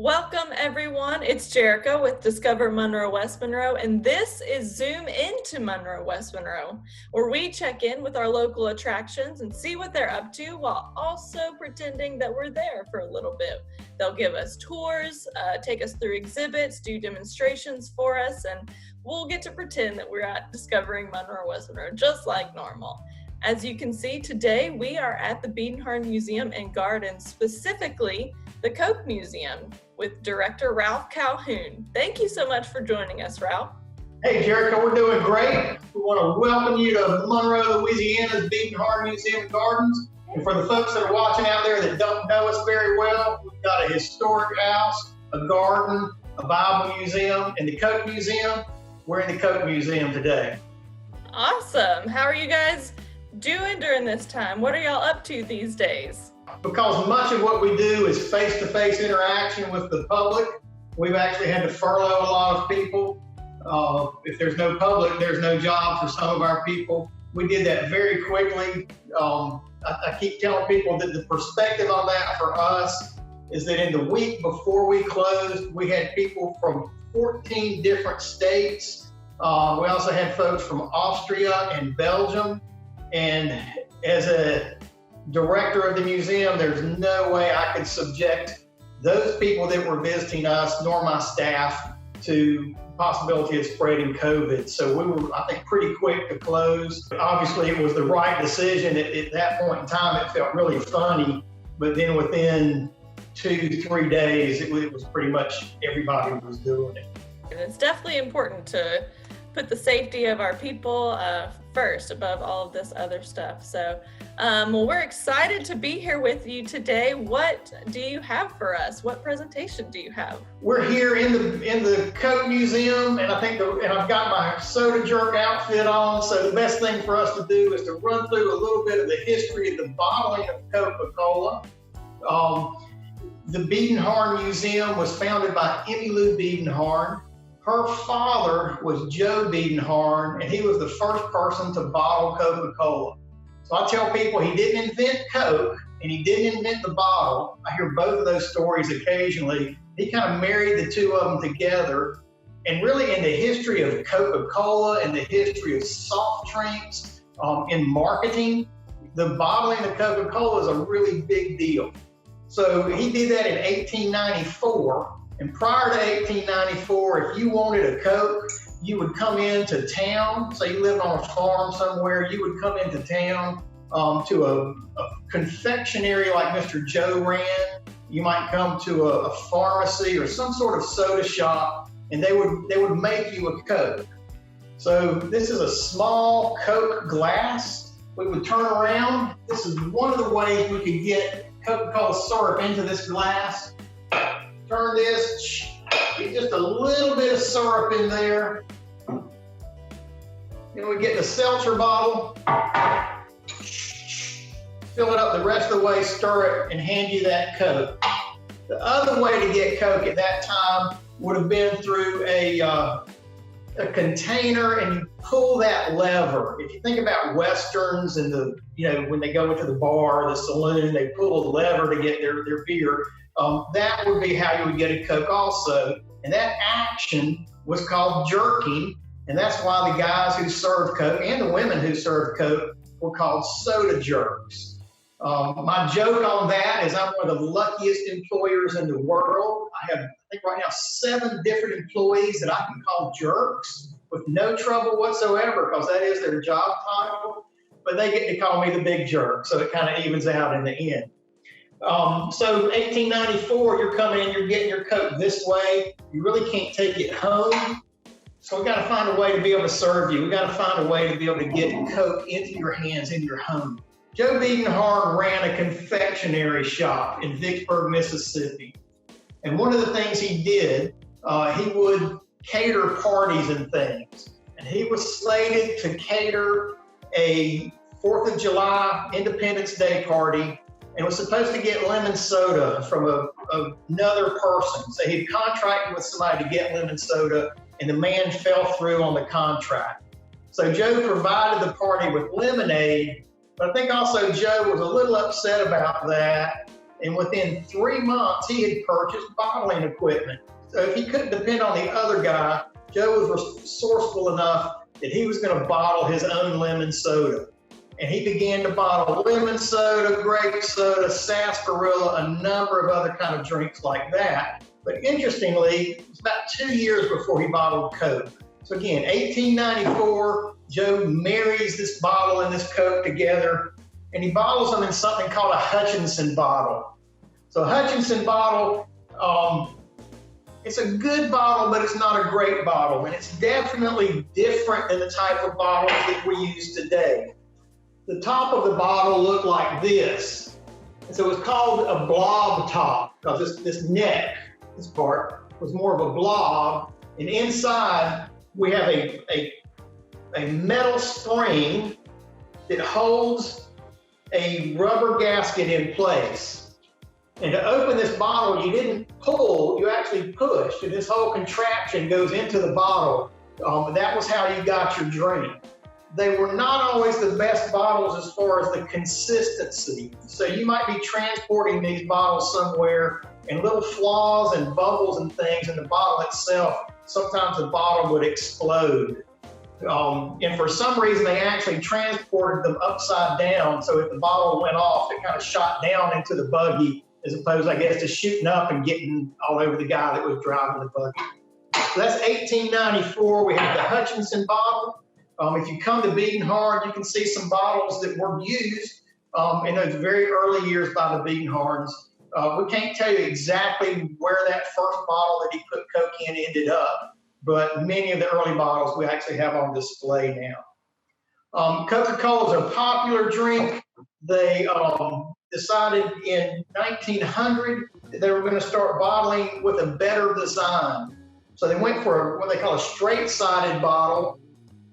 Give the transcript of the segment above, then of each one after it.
Welcome everyone, it's Jericho with Discover Monroe West Monroe, and this is Zoom into Monroe West Monroe, where we check in with our local attractions and see what they're up to while also pretending that we're there for a little bit. They'll give us tours, take us through exhibits, do demonstrations for us, and we'll get to pretend that we're at Discovering Monroe West Monroe just like normal. As you can see, today we are at the Biedenharn Museum and Garden, specifically the Coke Museum, with Director Ralph Calhoun. Thank you so much for joining us, Ralph. Hey, Jericho, we're doing great. We want to welcome you to Monroe, Louisiana's Biedenharn Museum and Gardens. And for the folks that are watching out there that don't know us very well, we've got a historic house, a garden, a Bible museum, and the Coke Museum. We're in the Coke Museum today. Awesome. How are you guys doing during this time? What are y'all up to these days? Because much of what we do is face-to-face interaction with the public, we've actually had to furlough a lot of people. If there's no public, there's no job for some of our people. We did that very quickly. I keep telling people that the perspective on that for us is that in the week before we closed, we had people from 14 different states. We also had folks from Austria and Belgium. And as a director of the museum, there's no way I could subject those people that were visiting us, nor my staff, to possibility of spreading COVID. So we were, I think, pretty quick to close. Obviously, it was the right decision. At that point in time, it felt really funny, but then within 2 to 3 days, it was pretty much everybody was doing it. And it's definitely important to put the safety of our people first above all of this other stuff. So, well, we're excited to be here with you today. What do you have for us? What presentation do you have? We're here in the Coke Museum, and I think and I've got my soda jerk outfit on. So the best thing for us to do is to run through a little bit of the history of the bottling of Coca-Cola. The Biedenharn Museum was founded by Emmylou Biedenharn. Her father was Joe Biedenharn, and he was the first person to bottle Coca-Cola. So I tell people he didn't invent Coke, and he didn't invent the bottle. I hear both of those stories occasionally. He kind of married the two of them together. And really in the history of Coca-Cola and the history of soft drinks in marketing, the bottling of Coca-Cola is a really big deal. So he did that in 1894. And prior to 1894, if you wanted a Coke, you would come into town. Say you lived on a farm somewhere, you would come into town to a confectionery like Mr. Joe ran. You might come to a pharmacy or some sort of soda shop, and they would make you a Coke. So this is a small Coke glass. We would turn around. This is one of the ways we could get Coca-Cola syrup into this glass. Turn this, get just a little bit of syrup in there. Then we get the seltzer bottle, fill it up the rest of the way, stir it, and hand you that Coke. The other way to get Coke at that time would have been through a container, and you pull that lever. If you think about Westerns and when they go into the bar, the saloon, they pull a lever to get their beer. That would be how you would get a Coke also. And that action was called jerking. And that's why the guys who served Coke and the women who served Coke were called soda jerks. My joke on that is I'm one of the luckiest employers in the world. I have, I think right now, 7 different employees that I can call jerks with no trouble whatsoever, because that is their job title. But they get to call me the big jerk. So it kind of evens out in the end. So 1894, you're coming in, you're getting your Coke this way. You really can't take it home. So we got to find a way to be able to serve you. We got to find a way to be able to get Coke into your hands, in your home. Joe Biedenharn ran a confectionery shop in Vicksburg, Mississippi. And one of the things he did, he would cater parties and things. And he was slated to cater a 4th of July Independence Day party, and was supposed to get lemon soda from another person. So he contracted with somebody to get lemon soda, and the man fell through on the contract. So Joe provided the party with lemonade, but I think also Joe was a little upset about that. And within 3 months, he had purchased bottling equipment. So if he couldn't depend on the other guy, Joe was resourceful enough that he was going to bottle his own lemon soda. And he began to bottle lemon soda, grape soda, sarsaparilla, a number of other kind of drinks like that. But interestingly, it was about 2 years before he bottled Coke. So again, 1894, Joe marries this bottle and this Coke together, and he bottles them in something called a Hutchinson bottle. So a Hutchinson bottle, it's a good bottle, but it's not a great bottle, and it's definitely different than the type of bottles that we use today. The top of the bottle looked like this. And so it was called a blob top, because this neck, this part, was more of a blob, and inside we have a metal spring that holds a rubber gasket in place. And to open this bottle, you didn't pull, you actually pushed, and this whole contraption goes into the bottle. That was how you got your drink. They were not always the best bottles as far as the consistency. So you might be transporting these bottles somewhere, and little flaws and bubbles and things in the bottle itself, sometimes the bottle would explode. And for some reason, they actually transported them upside down. So if the bottle went off, it kind of shot down into the buggy, as opposed, I guess, to shooting up and getting all over the guy that was driving the buggy. So that's 1894. We have the Hutchinson bottle. If you come to Biedenharn, you can see some bottles that were used in those very early years by the Biedenharns. We can't tell you exactly where that first bottle that he put Coke in ended up, but many of the early bottles we actually have on display now. Coca-Cola is a popular drink. They decided in 1900 that they were going to start bottling with a better design. So they went for what they call a straight-sided bottle.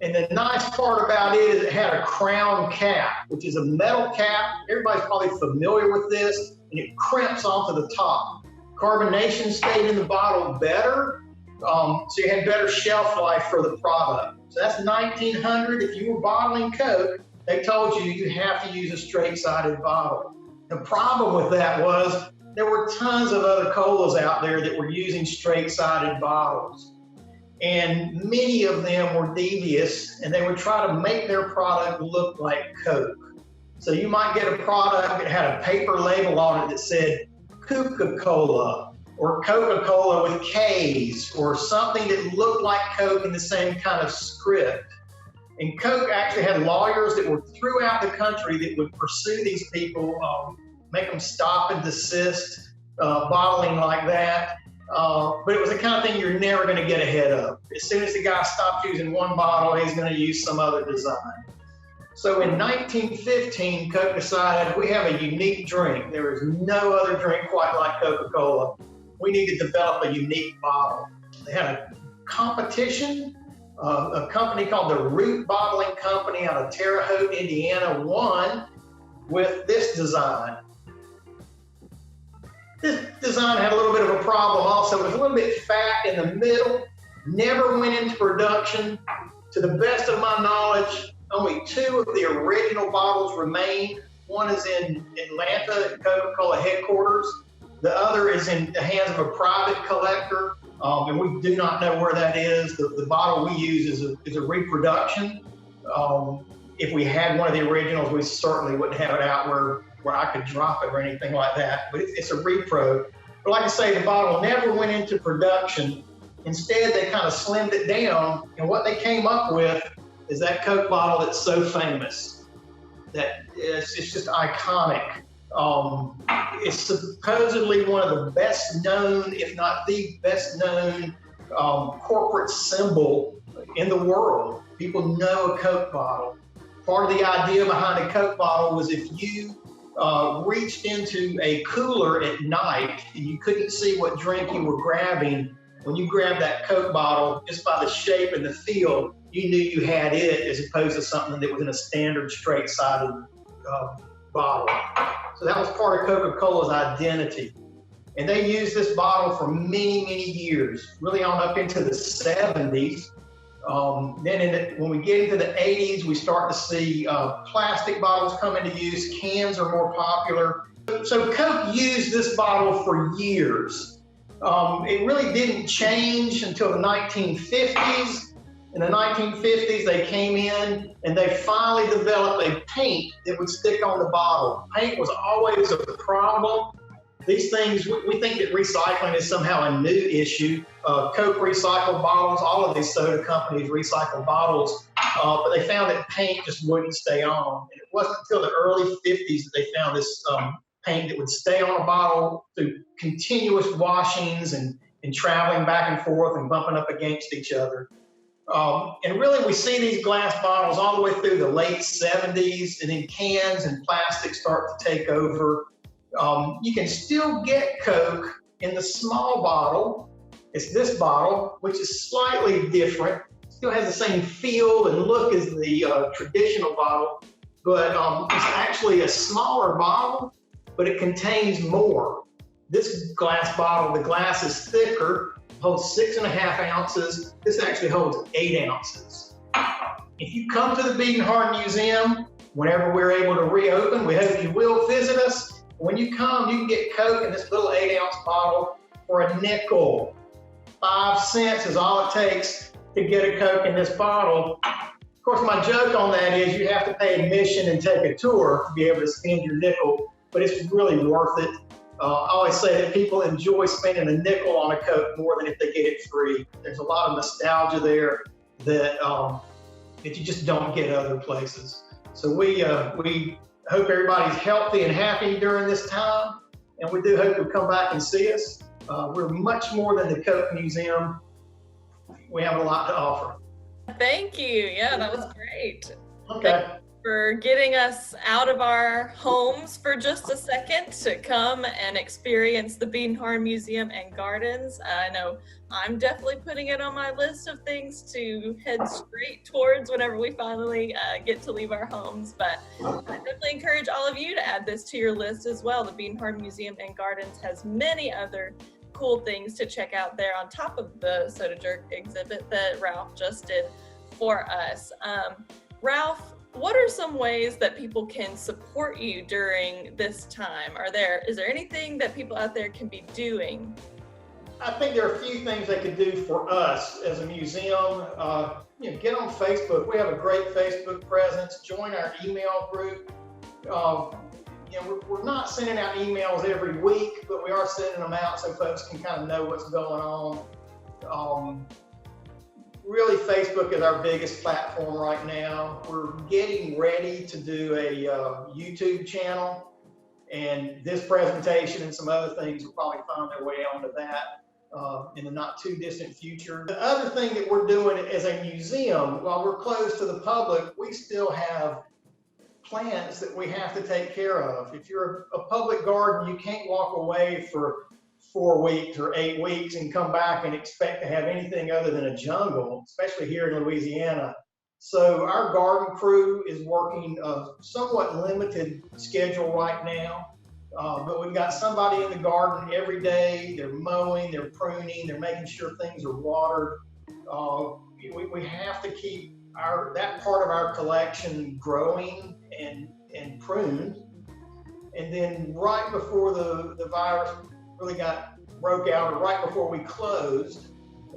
And the nice part about it is it had a crown cap, which is a metal cap. Everybody's probably familiar with this, and it crimps onto the top. Carbonation stayed in the bottle better, so you had better shelf life for the product. So that's 1900. If you were bottling Coke, they told you you have to use a straight-sided bottle. The problem with that was there were tons of other colas out there that were using straight-sided bottles. And many of them were devious, and they would try to make their product look like Coke. So you might get a product that had a paper label on it that said Coca-Cola or Coca-Cola with K's, or something that looked like Coke in the same kind of script. And Coke actually had lawyers that were throughout the country that would pursue these people, make them stop and desist bottling like that. But it was the kind of thing you're never going to get ahead of. As soon as the guy stopped using one bottle, he's going to use some other design. So in 1915, Coke decided we have a unique drink. There is no other drink quite like Coca-Cola. We need to develop a unique bottle. They had a competition. A company called the Root Bottling Company out of Terre Haute, Indiana, won with this design. This design had a little bit of a problem also. It was a little bit fat in the middle, never went into production. To the best of my knowledge, only 2 of the original bottles remain. One is in Atlanta at Coca-Cola headquarters. The other is in the hands of a private collector, and we do not know where that is. The bottle we use is a reproduction. If we had one of the originals, we certainly wouldn't have it out where I could drop it or anything like that, but it's a repro. But like I say, the bottle never went into production. Instead, they kind of slimmed it down, and what they came up with is that Coke bottle that's so famous, that it's just iconic. It's supposedly one of the best known, if not the best known, corporate symbol in the world. People know a Coke bottle. Part of the idea behind a Coke bottle was if you reached into a cooler at night and you couldn't see what drink you were grabbing, when you grabbed that Coke bottle, just by the shape and the feel, you knew you had it, as opposed to something that was in a standard straight-sided bottle. So that was part of Coca-Cola's identity. And they used this bottle for many, many years, really on up into the 70s. Then when we get into the 80s, we start to see plastic bottles come into use. Cans are more popular. So Coke used this bottle for years. It really didn't change until the 1950s. In the 1950s, they came in and they finally developed a paint that would stick on the bottle. Paint was always a problem. These things, we think that recycling is somehow a new issue. Coke recycled bottles, all of these soda companies recycle bottles, but they found that paint just wouldn't stay on. And it wasn't until the early 50s that they found this paint that would stay on a bottle through continuous washings and traveling back and forth and bumping up against each other. And really, we see these glass bottles all the way through the late 70s, and then cans and plastic start to take over. You can still get Coke in the small bottle. It's this bottle, which is slightly different. Still has the same feel and look as the traditional bottle, but it's actually a smaller bottle, but it contains more. This glass bottle, the glass is thicker, holds 6.5 ounces. This actually holds 8 ounces. If you come to the Biedenharn Museum, whenever we're able to reopen, we hope you will visit us. When you come, you can get Coke in this little 8-ounce bottle for a nickel. 5 cents is all it takes to get a Coke in this bottle. Of course, my joke on that is you have to pay admission and take a tour to be able to spend your nickel, but it's really worth it. I always say that people enjoy spending a nickel on a Coke more than if they get it free. There's a lot of nostalgia there that you just don't get other places. So we hope everybody's healthy and happy during this time, and we do hope you'll come back and see us. We're much more than the Coke Museum. We have a lot to offer. Thank you. Yeah, that was great. Okay. Thank you for getting us out of our homes for just a second to come and experience the Biedenharn Museum and Gardens. I know I'm definitely putting it on my list of things to head straight towards whenever we finally get to leave our homes. But I definitely encourage all of you to add this to your list as well. The Biedenharn Museum and Gardens has many other cool things to check out there on top of the Soda Jerk exhibit that Ralph just did for us. Ralph, what are some ways that people can support you during this time? Is there anything that people out there can be doing? I think there are a few things they could do for us as a museum. Get on Facebook. We have a great Facebook presence. Join our email group. We're not sending out emails every week, but we are sending them out so folks can kind of know what's going on. Really, Facebook is our biggest platform right now. We're getting ready to do a YouTube channel, and this presentation and some other things will probably find their way onto that in the not too distant future. The other thing that we're doing as a museum, while we're closed to the public, we still have plants that we have to take care of. If you're a public garden, you can't walk away for 4 weeks or 8 weeks and come back and expect to have anything other than a jungle, especially here in Louisiana. So our garden crew is working a somewhat limited schedule right now, but we've got somebody in the garden every day. They're mowing, they're pruning, they're making sure things are watered. We have to keep that part of our collection growing and pruned. And then right before the virus really broke out, or right before we closed,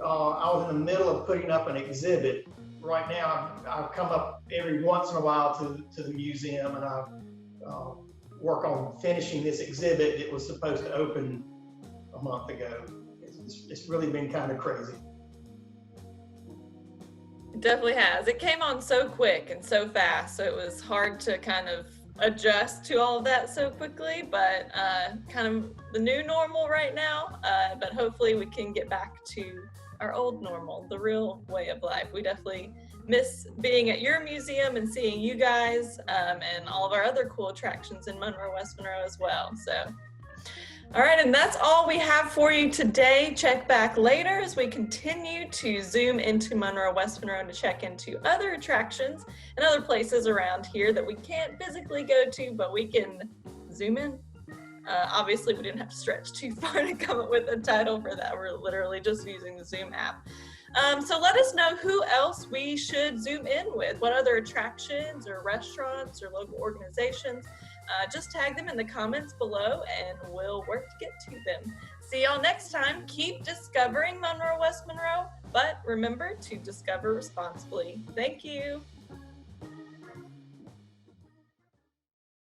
I was in the middle of putting up an exhibit. Right now, I've come up every once in a while to the museum, and I work on finishing this exhibit that was supposed to open a month ago. It's really been kind of crazy. It definitely has. It came on so quick and so fast, so it was hard to kind of adjust to all of that so quickly, but kind of the new normal right now, but hopefully we can get back to our old normal, the real way of life. We definitely miss being at your museum and seeing you guys and all of our other cool attractions in Monroe, West Monroe as well. So, all right, and that's all we have for you today. Check back later as we continue to zoom into Monroe, West Monroe to check into other attractions and other places around here that we can't physically go to, but we can zoom in. Obviously, we didn't have to stretch too far to come up with a title for that. We're literally just using the Zoom app. So let us know who else we should zoom in with. What other attractions or restaurants or local organizations just tag them in the comments below and we'll work to get to them. See y'all next time. Keep discovering Monroe, West Monroe, but remember to discover responsibly. Thank you.